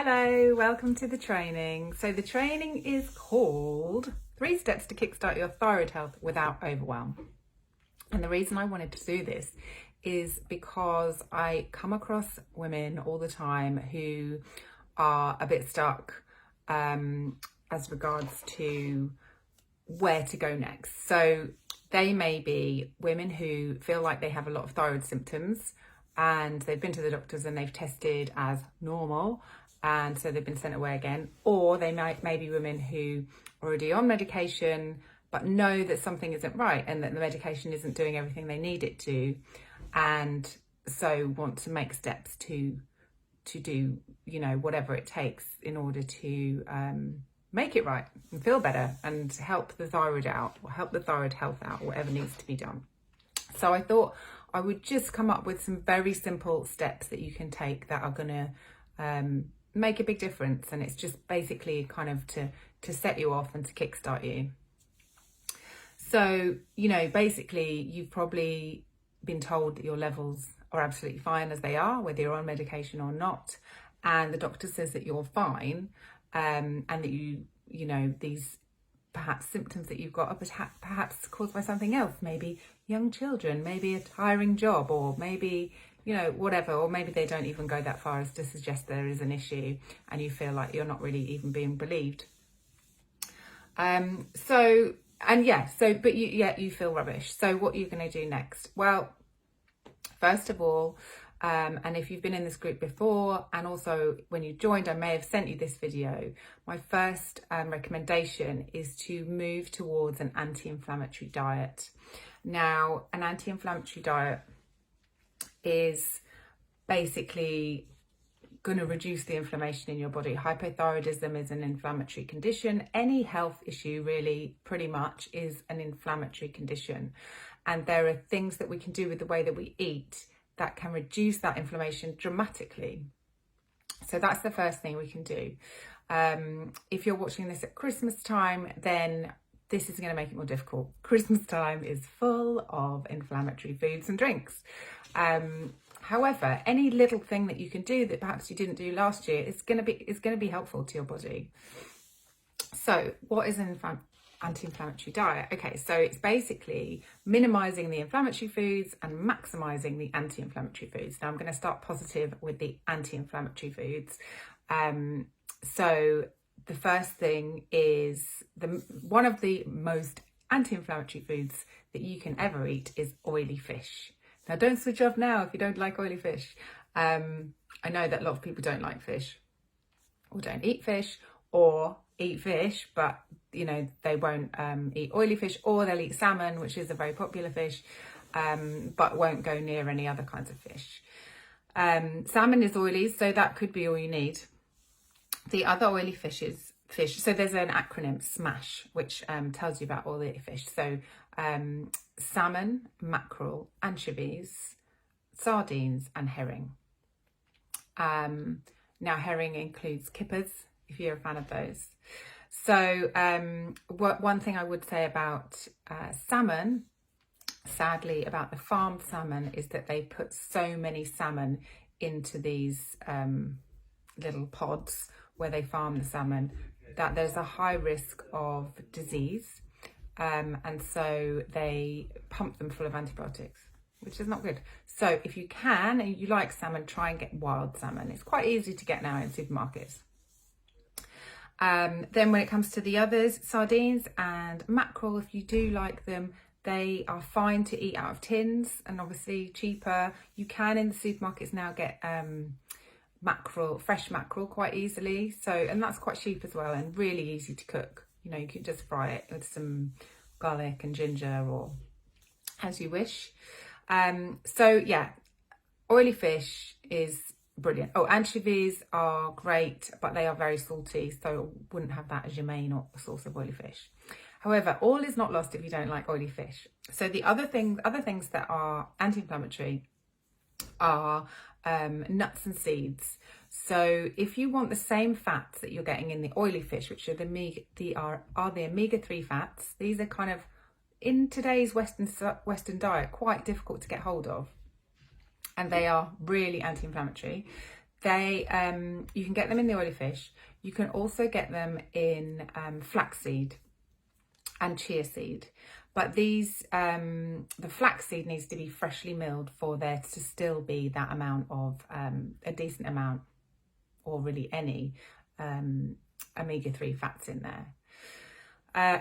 Hello, welcome to the training. So the training is called 3 Steps to Kickstart Your Thyroid Health Without Overwhelm. And the reason I wanted to do this is because I come across women all the time who are a bit stuck as regards to where to go next. So they may be women who feel like they have a lot of thyroid symptoms and they've been to the doctors and they've tested as normal, and so they've been sent away again. Or they may be women who are already on medication but know that something isn't right and that the medication isn't doing everything they need it to, and so want to make steps to do, you know, whatever it takes in order to make it right and feel better and help the thyroid out, or help the thyroid health out, whatever needs to be done. So I thought I would just come up with some very simple steps that you can take that are going to make a big difference. And it's just basically kind of to set you off and to kickstart you. So, you know, basically you've probably been told that your levels are absolutely fine as they are, whether you're on medication or not. And the doctor says that you're fine, and that you know, these perhaps symptoms that you've got are perhaps caused by something else, maybe young children, maybe a tiring job, or maybe, you know, whatever, or maybe they don't even go that far as to suggest there is an issue and you feel like you're not really even being believed. But you feel rubbish. So what are you going to do next? Well, first of all, and if you've been in this group before, and also when you joined, I may have sent you this video. My first recommendation is to move towards an anti-inflammatory diet. Now, an anti-inflammatory diet is basically going to reduce the inflammation in your body. Hypothyroidism is an inflammatory condition. Any health issue really pretty much is an inflammatory condition. And there are things that we can do with the way that we eat that can reduce that inflammation dramatically. So that's the first thing we can do. If you're watching this at Christmas time, then this is going to make it more difficult. Christmas time is full of inflammatory foods and drinks. However, any little thing that you can do that perhaps you didn't do last year is going to be helpful to your body. So what is an anti-inflammatory diet? Okay, so it's basically minimizing the inflammatory foods and maximizing the anti-inflammatory foods. Now I'm going to start positive with the anti-inflammatory foods. So the first thing is one of the most anti-inflammatory foods that you can ever eat is oily fish. Now don't switch off now if you don't like oily fish. I know that a lot of people don't like fish, or don't eat fish, or eat fish, but you know, they won't eat oily fish, or they'll eat salmon, which is a very popular fish, but won't go near any other kinds of fish. Salmon is oily, so that could be all you need. The other oily fish, so there's an acronym, SMASH, which tells you about all the fish. So salmon, mackerel, anchovies, sardines, and herring. Now herring includes kippers, if you're a fan of those. So one thing I would say about salmon, sadly, about the farmed salmon, is that they put so many salmon into these little pods where they farm the salmon that there's a high risk of disease, and so they pump them full of antibiotics, which is not good. So if you can and you like salmon, try and get wild salmon. It's quite easy to get now in supermarkets. Then when it comes to the others, sardines and mackerel, if you do like them, they are fine to eat out of tins and obviously cheaper. You can in the supermarkets now get fresh mackerel quite easily. So, and that's quite cheap as well and really easy to cook. You know, you can just fry it with some garlic and ginger, or as you wish. So yeah, oily fish is brilliant. Oh, anchovies are great, but they are very salty, so wouldn't have that as your main source of oily fish. However, all is not lost if you don't like oily fish. So the other things that are anti-inflammatory are nuts and seeds. So if you want the same fats that you're getting in the oily fish, which are the omega-3 fats, these are kind of, in today's Western diet, quite difficult to get hold of, and they are really anti-inflammatory. They you can get them in the oily fish. You can also get them in flaxseed and chia seed. But these, the flaxseed needs to be freshly milled for there to still be that amount of, a decent amount, or really any omega-3 fats in there.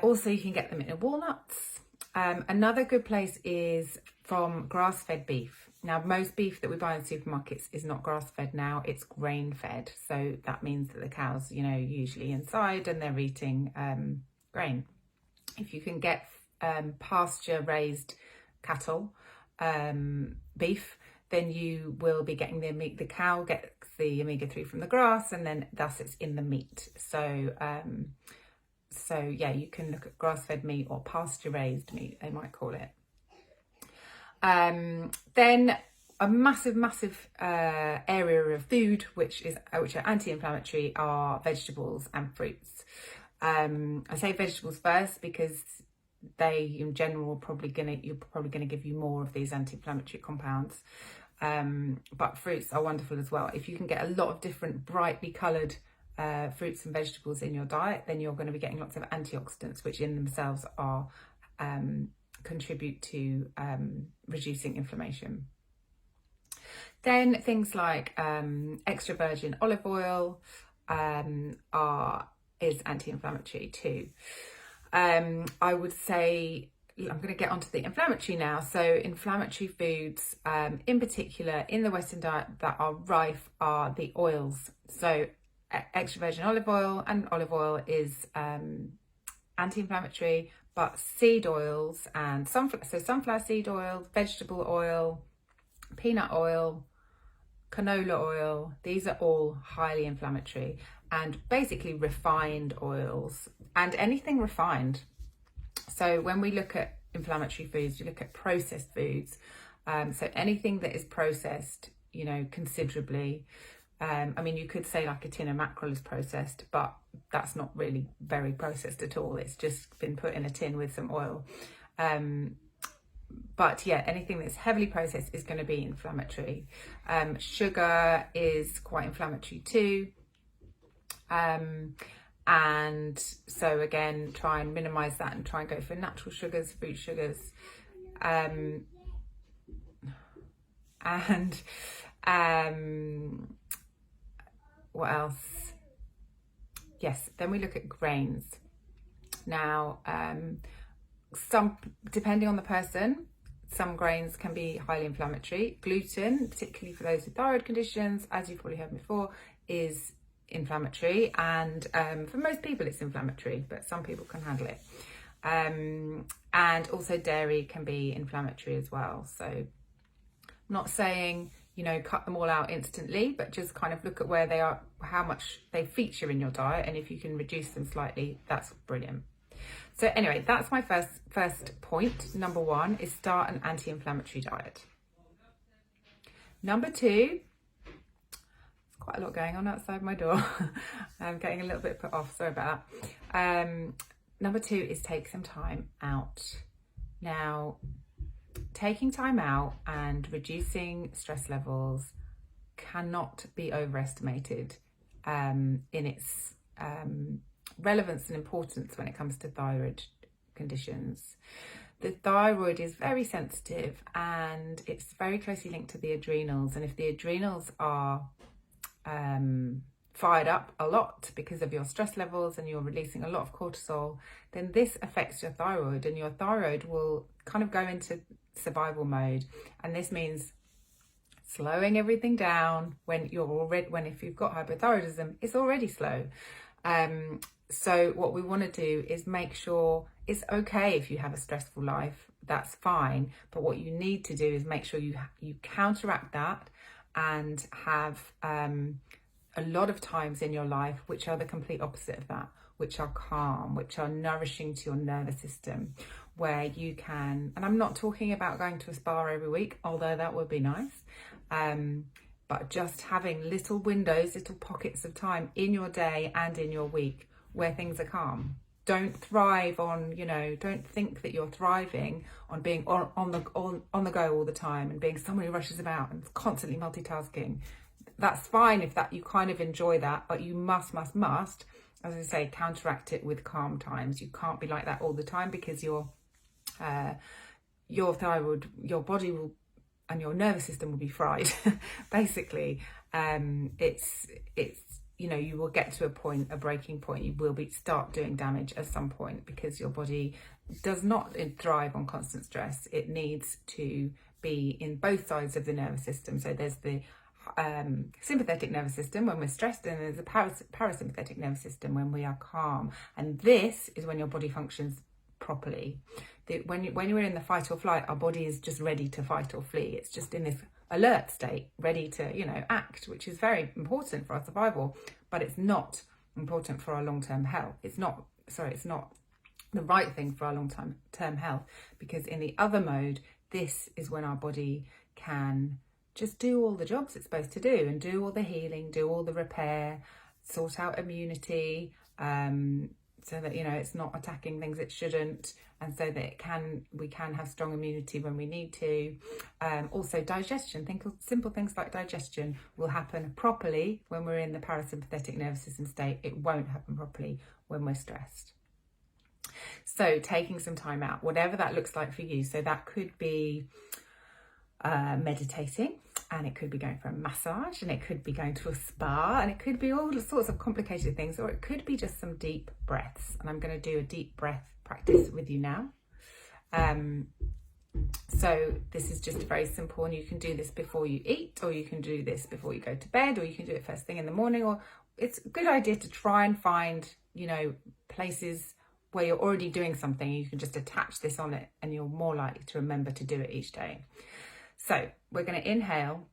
Also, you can get them in walnuts. Another good place is from grass-fed beef. Now, most beef that we buy in supermarkets is not grass-fed now, it's grain-fed. So that means that the cows, you know, usually inside and they're eating grain. If you can get pasture-raised cattle, beef, then you will be getting the cow gets the omega-3 from the grass, and then thus it's in the meat. So yeah, you can look at grass-fed meat or pasture-raised meat, they might call it. Then a massive area of food which are anti-inflammatory are vegetables and fruits. I say vegetables first because they in general you're probably gonna give you more of these anti-inflammatory compounds. But fruits are wonderful as well. If you can get a lot of different brightly coloured fruits and vegetables in your diet, then you're going to be getting lots of antioxidants, which in themselves are contribute to reducing inflammation. Then things like extra virgin olive oil is anti-inflammatory too. I would say, I'm going to get onto the inflammatory now. So inflammatory foods, in particular in the Western diet that are rife, are the oils. So extra virgin olive oil, and olive oil is anti-inflammatory, but seed oils and sunflower seed oil, vegetable oil, peanut oil, canola oil, these are all highly inflammatory, and basically refined oils and anything refined. So when we look at inflammatory foods, you look at processed foods. So anything that is processed, you know, considerably. I mean, you could say like a tin of mackerel is processed, but that's not really very processed at all. It's just been put in a tin with some oil. But yeah, anything that's heavily processed is going to be inflammatory. Sugar is quite inflammatory too. And so again, try and minimize that and try and go for natural sugars, fruit sugars. What else? Yes, then we look at grains. Now, some, depending on the person, some grains can be highly inflammatory. Gluten, particularly for those with thyroid conditions, as you've probably heard before, is inflammatory, and for most people it's inflammatory, but some people can handle it. And also dairy can be inflammatory as well. So I'm not saying, you know, cut them all out instantly, but just kind of look at where they are, how much they feature in your diet, and if you can reduce them slightly, that's brilliant. So anyway, that's my first point. Number one is start an anti-inflammatory diet. Number two, quite a lot going on outside my door. I'm getting a little bit put off, sorry about that. Number two is take some time out. Now, taking time out and reducing stress levels cannot be overestimated in its relevance and importance when it comes to thyroid conditions. The thyroid is very sensitive and it's very closely linked to the adrenals, and if the adrenals are fired up a lot because of your stress levels and you're releasing a lot of cortisol, then this affects your thyroid, and your thyroid will kind of go into survival mode. And this means slowing everything down when if you've got hypothyroidism, it's already slow. So what we want to do is make sure it's okay if you have a stressful life, that's fine. But what you need to do is make sure you counteract that and have a lot of times in your life which are the complete opposite of that, which are calm, which are nourishing to your nervous system, where you can, and I'm not talking about going to a spa every week, although that would be nice, but just having little windows, little pockets of time in your day and in your week where things are calm. Don't thrive on, don't think that you're thriving on being on the go all the time and being someone who rushes about and constantly multitasking. that's fine if that you kind of enjoy that, but you must, as I say, counteract it with calm times. You can't be like that all the time, because your thyroid, your body will, and your nervous system will be fried. Basically, it's you will get to a breaking point. You will start doing damage at some point, because your body does not thrive on constant stress. It needs to be in both sides of the nervous system. So there's the sympathetic nervous system when we're stressed, and there's the parasympathetic nervous system when we are calm. And this is when your body functions properly. When you're in the fight or flight, our body is just ready to fight or flee. It's just in this alert state, ready to act, which is very important for our survival, but it's not important for our long-term health. It's not the right thing for our long-term health, because in the other mode, this is when our body can just do all the jobs it's supposed to do, and do all the healing, do all the repair, sort out immunity, so that it's not attacking things it shouldn't, and so that we can have strong immunity when we need to. Also digestion, simple things like digestion will happen properly when we're in the parasympathetic nervous system state. It won't happen properly when we're stressed. So taking some time out, whatever that looks like for you. So that could be meditating, and it could be going for a massage, and it could be going to a spa, and it could be all sorts of complicated things, or it could be just some deep breaths. And I'm going to do a deep breath practice with you now. So this is just very simple, and you can do this before you eat, or you can do this before you go to bed, or you can do it first thing in the morning. Or it's a good idea to try and find places where you're already doing something. You can just attach this on it, and you're more likely to remember to do it each day. So we're going to inhale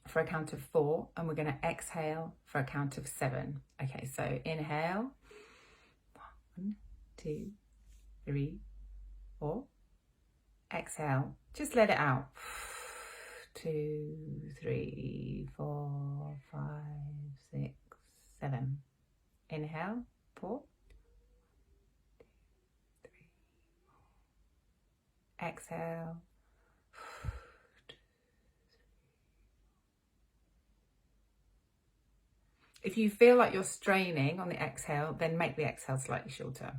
for a count of 4, and we're going to exhale for a count of 7. Okay, so inhale, 1, 2, 3, 4. Exhale, just let it out. 2, 3, 4, 5, 6, 7. Inhale, 4. 2, 3, 4. Exhale. If you feel like you're straining on the exhale, then make the exhale slightly shorter.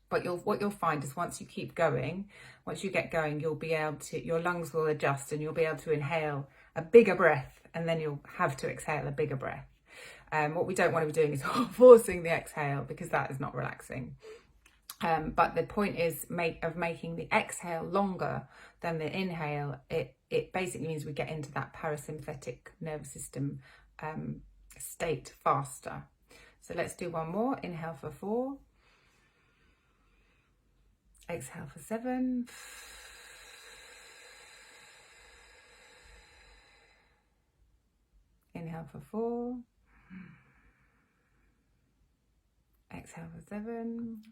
But what you'll find is once you keep going, once you get going, you'll be able to, your lungs will adjust, and you'll be able to inhale a bigger breath, and then you'll have to exhale a bigger breath. What we don't want to be doing is forcing the exhale, because that is not relaxing. But the point is of making the exhale longer than the inhale. It basically means we get into that parasympathetic nervous system state faster. So let's do one more. Inhale for 4. Exhale for 7. Inhale for 4. Exhale for 7.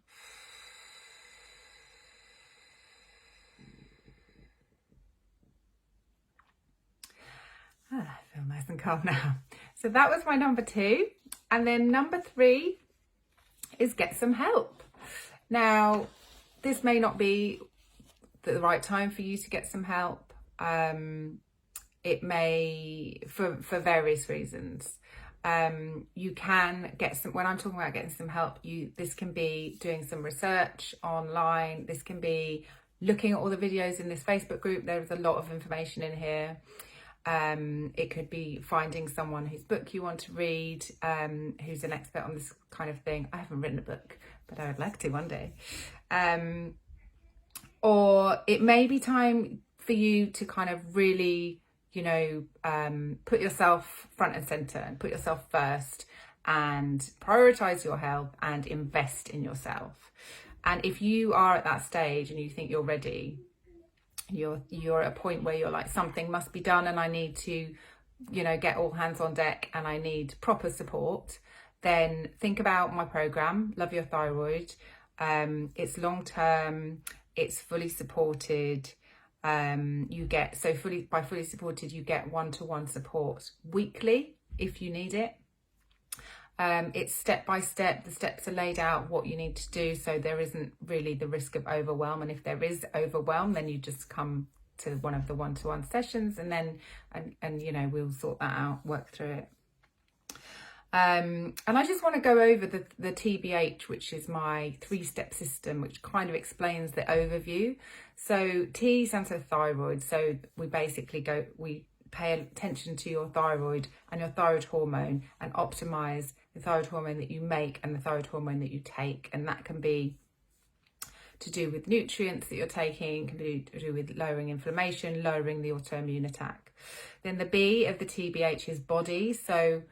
I feel nice and calm now. So that was my number 2. And then number 3 is get some help. Now, this may not be the right time for you to get some help. It may, for various reasons. You can get some, when I'm talking about getting some help, this can be doing some research online. This can be looking at all the videos in this Facebook group. There's a lot of information in here. It could be finding someone whose book you want to read, who's an expert on this kind of thing. I haven't written a book, but I would like to one day. Or it may be time for you to kind of really, put yourself front and center, and put yourself first, and prioritize your health and invest in yourself. And if you are at that stage and you think you're ready, you're at a point where you're like, something must be done, and I need to, get all hands on deck, and I need proper support, then think about my program, Love Your Thyroid. It's long term, it's fully supported. You get, by fully supported, you get one-to-one support weekly if you need it. It's step by step. The steps are laid out, what you need to do, so there isn't really the risk of overwhelm. And if there is overwhelm, then you just come to one of the one-to-one sessions, and then and you know, we'll sort that out, work through it. And I just want to go over the TBH, which is my 3-step system, which kind of explains the overview. So T stands for thyroid. So we basically we pay attention to your thyroid and your thyroid hormone, and optimize the thyroid hormone that you make and the thyroid hormone that you take. And that can be to do with nutrients that you're taking, can be to do with lowering inflammation, lowering the autoimmune attack. Then the B of the TBH is body. So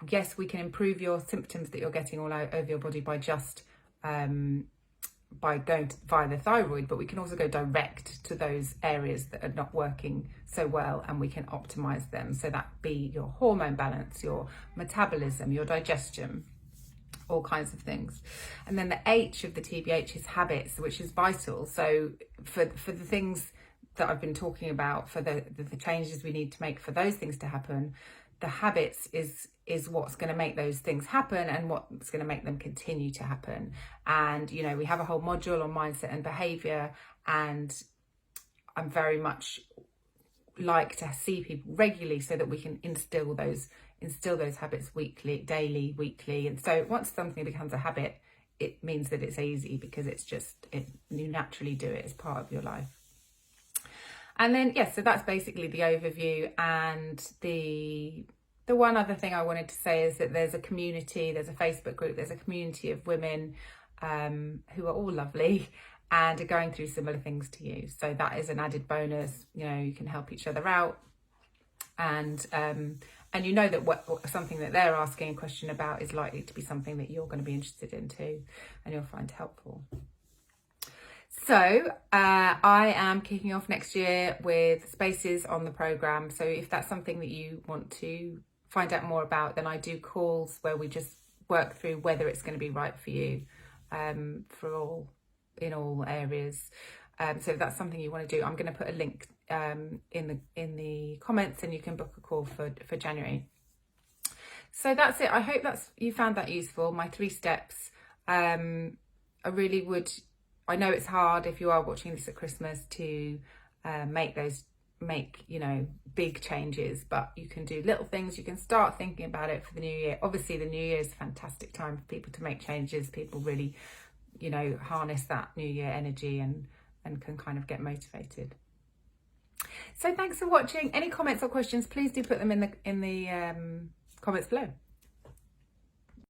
yes, we can improve your symptoms that you're getting all over your body by just by going via the thyroid, but we can also go direct to those areas that are not working so well, and we can optimize them. So that be your hormone balance, your metabolism, your digestion, all kinds of things. And then the H of the TBH is habits, which is vital. So for the things that I've been talking about, for the changes we need to make for those things to happen, the habits is what's going to make those things happen, and what's going to make them continue to happen. And you know, we have a whole module on mindset and behavior, and I'm very much like to see people regularly so that we can instill those habits daily, weekly. And so once something becomes a habit, it means that it's easy, because you naturally do it as part of your life. And then, yes, so that's basically the overview. And the one other thing I wanted to say is that there's a community, there's a Facebook group, there's a community of women who are all lovely and are going through similar things to you. So that is an added bonus. You know, you can help each other out. And you know that something that they're asking a question about is likely to be something that you're going to be interested in too, and you'll find helpful. So I am kicking off next year with spaces on the programme. So if that's something that you want to find out more about, then I do calls where we just work through whether it's going to be right for you in all areas. So if that's something you want to do, I'm going to put a link in the comments, and you can book a call for January. So that's it. I hope you found that useful. My 3 steps. I know it's hard if you are watching this at Christmas to make you know, big changes, but you can do little things. You can start thinking about it for the new year. Obviously the new year is a fantastic time for people to make changes. People really, you know, harness that new year energy and can kind of get motivated. So thanks for watching. Any comments or questions, please do put them in the comments below.